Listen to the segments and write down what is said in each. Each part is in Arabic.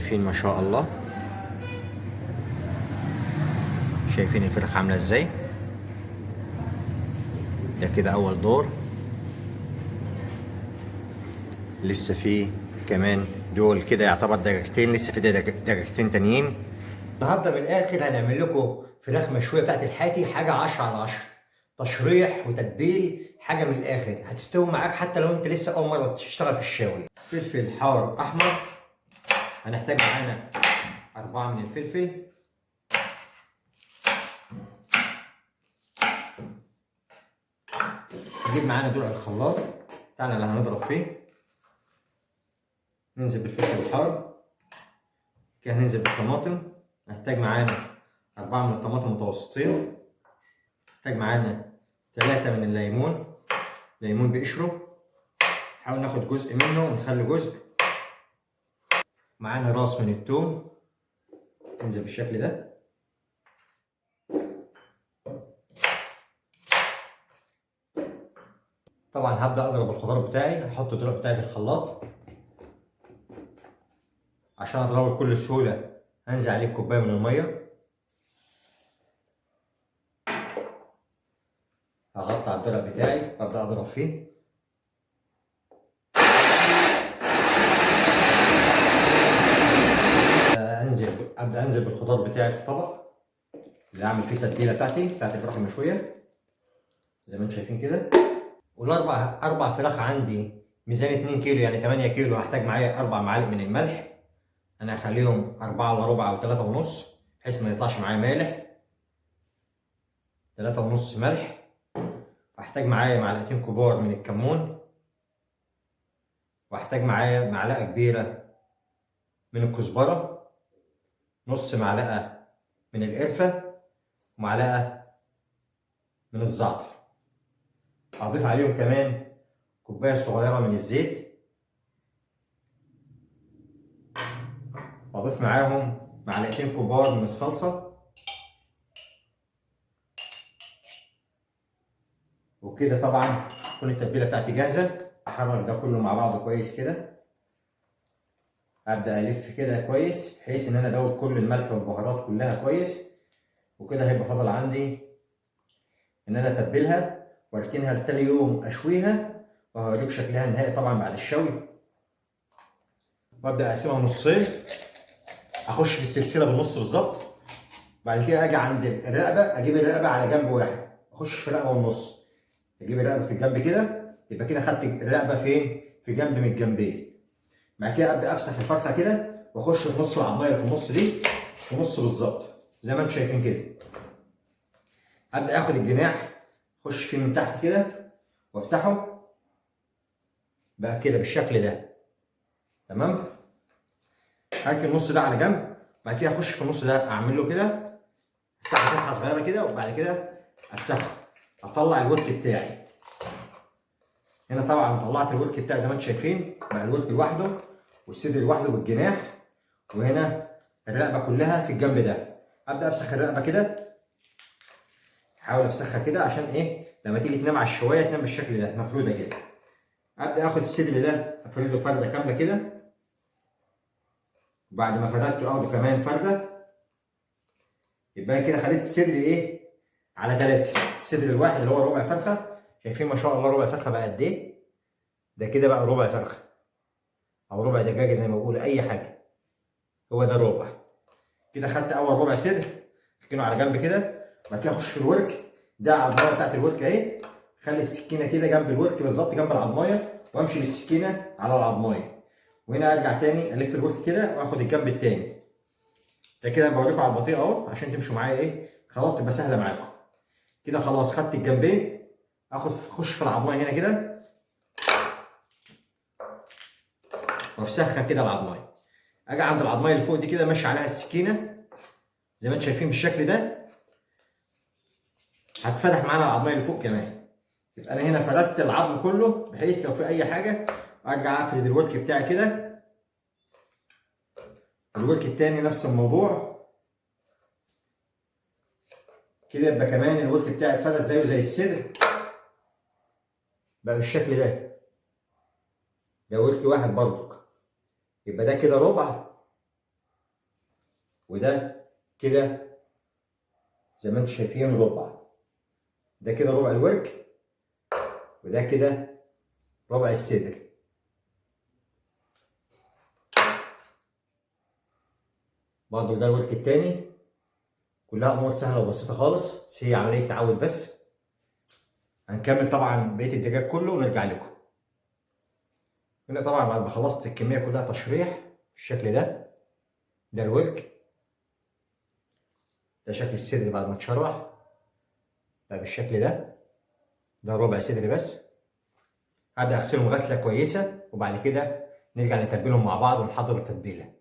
شايفين ما شاء الله، شايفين الفراخ عامله ازاي؟ ده كده اول دور، لسه في كمان دول كده يعتبر دجاجتين، لسه في دجاجتين تانيين. النهارده من الاخر هنعمل لكم فراخ مشويه بتاعت الحاتي، حاجه 10 على 10، تشريح وتتبيل حاجه من الاخر، هتستوي معاك حتى لو انت لسه اول مره تشتغل في الشاوي. فلفل حار احمر، هنحتاج معانا 4 من الفلفل، نجيب معانا دول الخلاط بتاعنا اللي هنضرب فيه، ننزل بالفلفل الحار كده، هننزل بالطماطم، هنحتاج معانا 4 من الطماطم متوسطين، نحتاج معانا 3 من الليمون، ليمون بقشره، نحاول ناخد جزء منه ونخلي جزء، معانا راس من الثوم، ننزل بالشكل ده، طبعا هبدأ اضرب الخضار بتاعي، هحط الدرق بتاعي في الخلاط عشان اضربه بكل سهولة، هنزل عليه بكوباية من المية، هغطي على الدرق بتاعي وابدأ اضرب فيه، ابدأ انزل بالخضار بتاعي في الطبق اللي هعمل فيه التتبيلة بتاعت الفراخ المشوية زي ما انتم شايفين كده. والاربع فراخ عندي ميزان 2 كيلو يعني 8 كيلو، هحتاج معايا 4 معالق من الملح، انا هخليهم 4 الا ربع او 3 ونص بحيث ما يطلعش معايا مالح، 3 ونص ملح، هحتاج معايا معلقتين كبار من الكمون، وهحتاج معايا معلقة كبيرة من الكزبرة، نص معلقة من القرفة، ومعلقة من الزعتر، هضيف عليهم كمان كوباية صغيرة من الزيت، واضيف معاهم معلقتين كبار من الصلصة، وبكده طبعا تكون التتبيلة بتاعتي جاهزة. احرك ده كله مع بعضه كويس كده، ابدا الف كده كويس بحيث ان انا ادوب كل الملح والبهارات كلها كويس، وكده هيبقى فاضل عندي ان انا اتبلها واركنها لتاني يوم اشويها، وهوريك شكلها النهائي طبعا بعد الشوي. وابدا اقسمها نصين، اخش في السلسله بالنص بالظبط، بعد كده اجي عند الرقبه، اجيب الرقبه على جنب واحد، اخش في الرقبه والنص، اجيب الرقبه في الجنب كده، يبقى كده خدت الرقبه فين؟ في جنب من الجنبين. بعد كده ابدا افسح الفرخه كده واخش في نص العضمايه اللي في النص دي، في نص بالظبط زي ما انتم شايفين كده. ابدا اخد الجناح اخش فيه من تحت كده وافتحه بقى كده بالشكل ده، تمام. هركن النص ده على جنب، بعد كده اخش في النص ده اعمل له كده، افتح فتحه صغيره كده، وبعد كده امسحه، اطلع الورك بتاعي. هنا طبعا طلعت الورك بتاعي زي ما انتم شايفين، بقى الورك لوحده والصدر لوحده والجناح، وهنا الرقبه كلها في الجنب ده. ابدا افسخ الرقبه كده، احاول افسخها كده عشان ايه؟ لما تيجي تنام على الشوايه تنام بالشكل ده مفروده كده. ابدا اخد الصدر ده افرده فرده كامله كده، وبعد ما فردته اخده كمان فرده، يبقى كده خليت الصدر ايه؟ على 3. الصدر الواحد اللي هو ربع فرخه، شايفين ما شاء الله ربع فرخه بقى قد ايه؟ ده كده بقى ربع فرخه او ربع دجاجه زي ما بقول، اي حاجه، هو ده الربع. كده خدت اول ربع صدر، اركنه على جنب كده، وبعد كده اخش في الورك ده على العضمايه بتاعت الورك اهي، خلي السكينه كده جنب الورك بالظبط جنب العضمايه، وامشي بالسكينه على العضمايه، وهنا ارجع تاني الف الورك كده واخد الجنب التاني. ده كده انا بوريكم على البطيء اهو عشان تمشوا معايا ايه، خلاص تبقى سهله معاكم. كده خلاص خدت الجنبين، اخش في العضمايه هنا كده وافسخها كده العضمايه، اجي عند العضمايه اللي فوق دي كده ماشي عليها السكينه زي ما انتم شايفين بالشكل ده، هتفتح معانا العضمايه اللي فوق كمان، يبقى انا هنا فردت العظم كله بحيث لو في اي حاجه ارجع افرد الورك بتاعي كده. الورك التاني نفس الموضوع كده، يبقى كمان الورك بتاعي اتفرد زيه زي الصدر بقى بالشكل ده. ده ورك واحد برضك، يبقى ده كده ربع وده كده زي ما انتم شايفين ربع. ده كده ربع الورك، وده كده ربع الصدر. برضه ده الورك التاني. كلها امور سهله وبسيطه خالص، بس هي عمليه تعود بس. هنكمل طبعا بقيه الدجاج كله ونرجع لكم. هنا طبعا بعد ما خلصت الكميه كلها تشريح بالشكل ده. ده الورك، ده شكل الصدر بعد ما اتشرح بقى بالشكل ده. ده ربع صدر بس. هبدا اغسلهم غسله كويسه، وبعد كده نرجع نتبلهم مع بعض ونحضر التتبيله.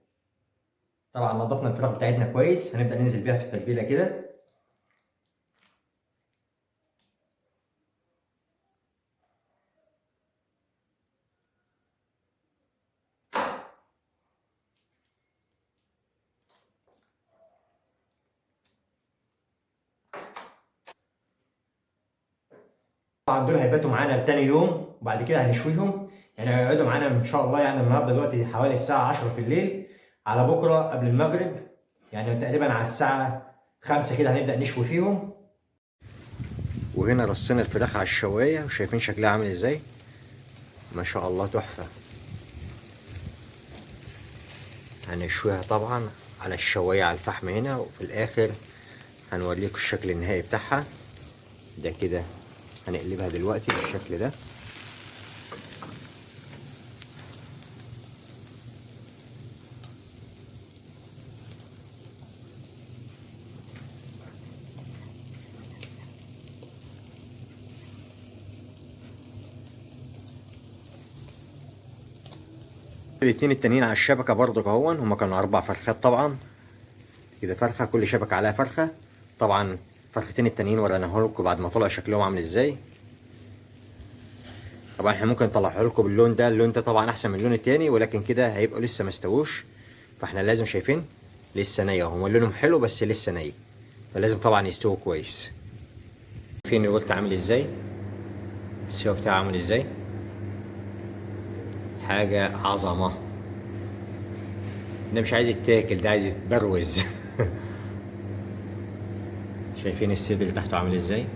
طبعا نضفنا الفراخ بتاعتنا كويس، هنبدا ننزل بيها في التتبيله كده. طبعا دول هيباتوا معانا لتاني يوم، وبعد كده هنشويهم. يعني هيقعدوا معانا ان شاء الله، يعني النهارده دلوقتي حوالي الساعه 10 في الليل، على بكره قبل المغرب، يعني تقريبا على الساعه 5 كده هنبدا نشوي فيهم. وهنا رصينا الفراخ على الشوايه، وشايفين شكلها عامل ازاي. ما شاء الله تحفه. هنشويها طبعا على الشوايه على الفحم هنا، وفي الاخر هنوريكم الشكل النهائي بتاعها. ده كده هنقلبها دلوقتي بالشكل ده. الاتنين التانيين على الشبكة برضه اهون، هما كانوا 4 فرخات طبعا. كده فرخة، كل شبكة عليها فرخة. طبعا فرختين التانيين وريناها لكم بعد ما طلع شكلهم عامل ازاي. طبعا احنا ممكن نطلعه لكم باللون ده، اللون ده طبعا احسن من اللون التاني، ولكن كده هيبقوا لسه ما استووش. فاحنا لازم شايفين لسه نية، هما لونهم حلو بس لسه نية، فلازم طبعا يستووا كويس. شايفين الولد عامل ازاي، السوا بتاعه عامل ازاي، حاجة عظمة. ده مش عايز يتاكل، ده عايز يتبروز. شايفين الصدر تحته عامل ازاي.